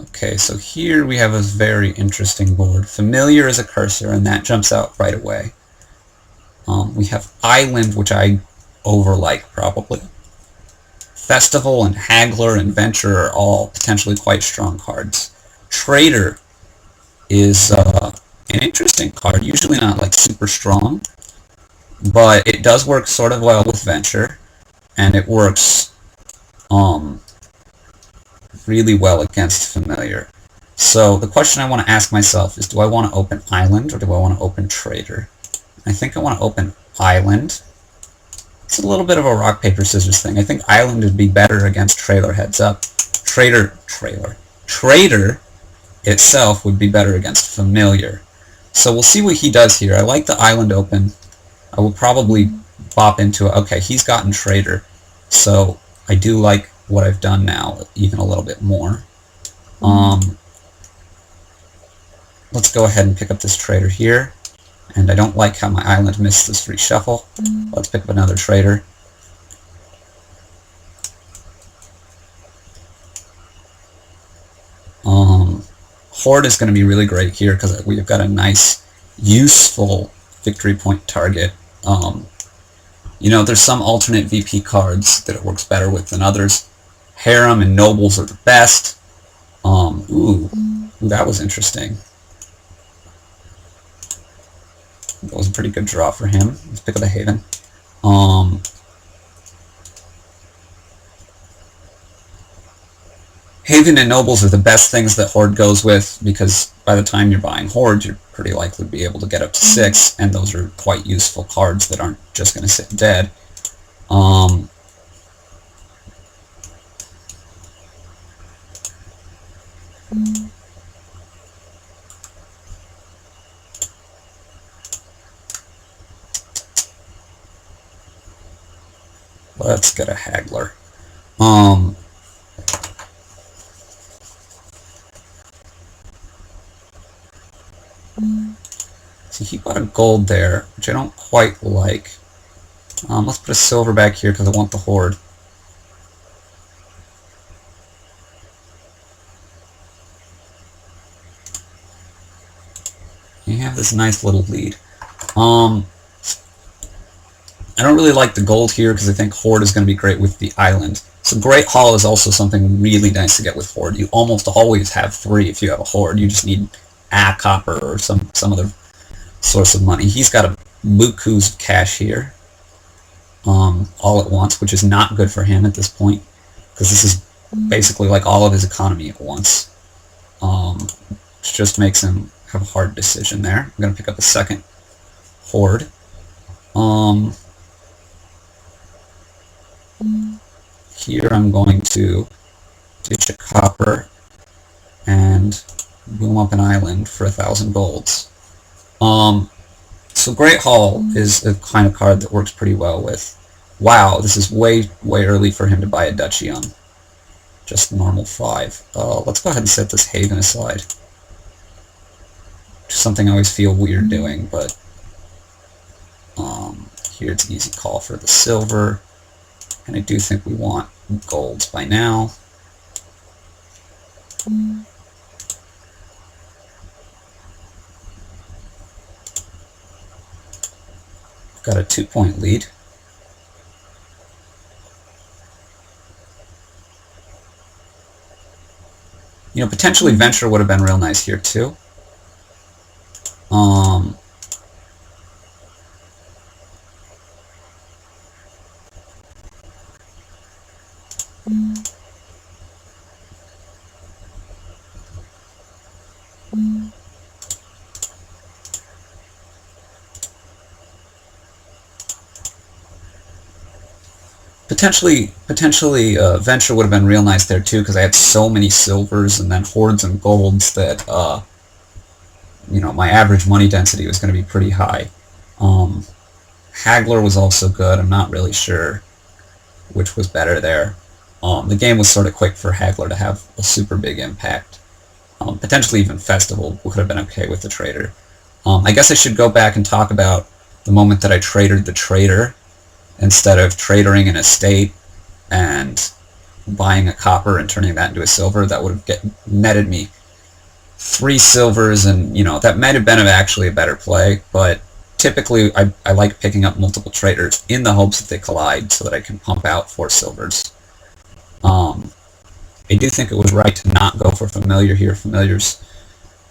Okay, so here we have a very interesting board. Familiar is a cursor, and that jumps out right away. We have Island, which I overlike probably. Festival and Haggler and Venture are all potentially quite strong cards. Trader is an interesting card, usually not like super strong, but it does work sort of well with Venture, and it works really well against Familiar. So the question I want to ask myself is, do I want to open Island or do I want to open Trader? I think I want to open Island. It's a little bit of a rock, paper, scissors thing. I think Island would be better against Trailer heads up. Trader itself would be better against Familiar. So we'll see what he does here. I like the Island open. I will probably bop into it. Okay, he's gotten Trader. So I do like what I've done now even a little bit more. Let's go ahead and pick up this Trader here. And I don't like how my Island missed this free shuffle. Let's pick up another Trader. Horde is going to be really great here because we've got a nice, useful victory point target. You know, there's some alternate VP cards that it works better with than others. Harem and Nobles are the best. Ooh, that was interesting. That was a pretty good draw for him. Let's pick up a Haven. Haven and Nobles are the best things that Horde goes with, because by the time you're buying Horde, you're pretty likely to be able to get up to 6, and those are quite useful cards that aren't just going to sit dead. Let's get a Haggler. So he got a gold there, which I don't quite like. Let's put a silver back here because I want the Horde. You have this nice little lead. I don't really like the gold here because I think Horde is going to be great with the Island. So Great Hall is also something really nice to get with Horde. You almost always have 3 if you have a Horde. You just need a copper or some other source of money. He's got a buku's of cash here all at once, which is not good for him at this point because this is basically like all of his economy at once, which just makes him have a hard decision there. I'm going to pick up a second Horde. Here I'm going to ditch a copper and boom up an Island for 1,000 golds. So Great Hall is a kind of card that works pretty well with... Wow, this is way early for him to buy a Duchy on just normal 5. Let's go ahead and set this Haven aside. Just something I always feel weird doing, but here it's an easy call for the silver. And I do think we want golds by now. Got a 2-point lead. You know, potentially Venture would have been real nice here too. Potentially, Venture would have been real nice there too, because I had so many silvers and then Hordes and golds that, you know, my average money density was going to be pretty high. Haggler was also good. I'm not really sure which was better there. The game was sort of quick for Haggler to have a super big impact. Potentially even Festival would have been okay with the Trader. I guess I should go back and talk about the moment that I traded the Trader instead of tradering an estate and buying a copper and turning that into a silver, that would have netted me 3 silvers, and that might have been actually a better play, but typically I like picking up multiple traders in the hopes that they collide so that I can pump out 4 silvers. I do think it was right to not go for familiar here. Familiar's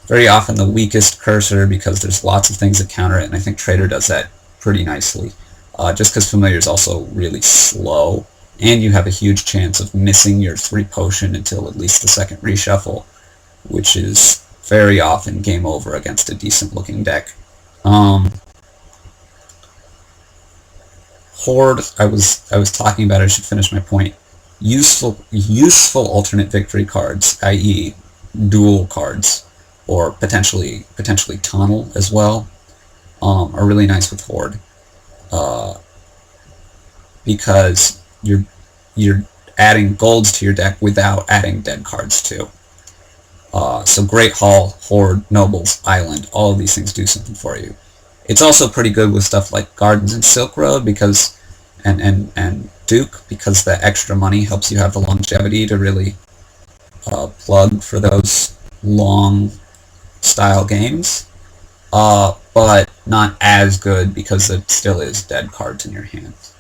very often the weakest cursor because there's lots of things that counter it, and I think trader does that pretty nicely. Just because familiar is also really slow, and you have a huge chance of missing your 3 potion until at least the second reshuffle, which is very often game over against a decent looking deck. Horde, I was talking about, I should finish my point. Useful alternate victory cards, i.e. dual cards, or potentially tunnel as well, are really nice with Horde, because you're adding golds to your deck without adding dead cards too. So Great Hall, Horde, Nobles, Island, all of these things do something for you. It's also pretty good with stuff like Gardens and Silk Road because, and Duke, because the extra money helps you have the longevity to really plug for those long style games. But not as good because it still is dead cards in your hands.